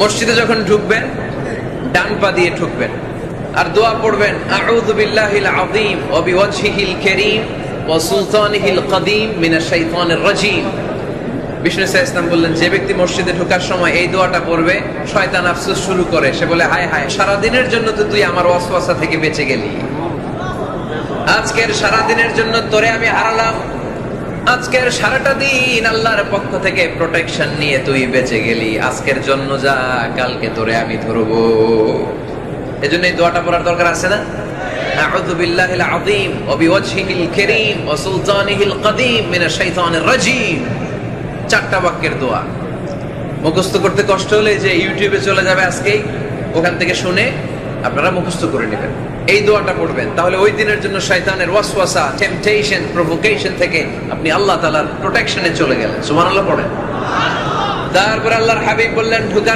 মসজিদে যখন ঢুকবেন ডান পা দিয়ে ঢুকবেন আর দোয়া পড়বেন, আউযু বিল্লাহিল আযীম ওয়া বিওয়াজহিল কারীম ওয়া সুলতানিহিল কদীম মিনাশ শাইতানির রাজীম। বিষ্ণু সাল্লাল্লাহু আলাইহি ওয়াসাল্লাম বললেন, যে ব্যক্তি মসজিদে ঢোকার সময় এই দোয়াটা পড়বে, শয়তান আফসোস শুরু করে, সে বলে, হায় হায়, সারা দিনের জন্য তো তুই আমার ওয়াসওয়াসা থেকে বেঁচে গেলি, আজকের সারা দিনের জন্য তোরে আমি হারালাম, আজকের সারাটা দিন আল্লাহর পক্ষ থেকে প্রোটেকশন নিয়ে তুই বেঁচে গেলি, আজকের জন্য যা, কালকে তোরে আমি ধরবো। এজন্য এই দোয়াটা পড়ার দরকার আছে না? আউযু বিল্লাহিল আযীম ওয়া বিওয়াজহিল কারীম ওয়া সুলতানিহিল কদীম মিনাশ শাইতানির রাজীম। 4টা বাক্যের দোয়া। মুখস্থ করতে কষ্ট হলে যে ইউটিউবে চলে যাবে আজকেই, ওখান থেকে শুনে আপনারা মুখস্থ করে নেবেন, এই দোয়াটা পড়বেন, তাহলে ওই দিনের জন্য শয়তানের ওয়াসওয়াসা, টেম্পটেশন, প্রভোকেশন থেকে আপনি আল্লাহ তাআলার প্রোটেকশনে চলে গেলেন। সুবহানাল্লাহ পড়েন। তারপর আল্লাহর হাবিব বললেন, ঢুকা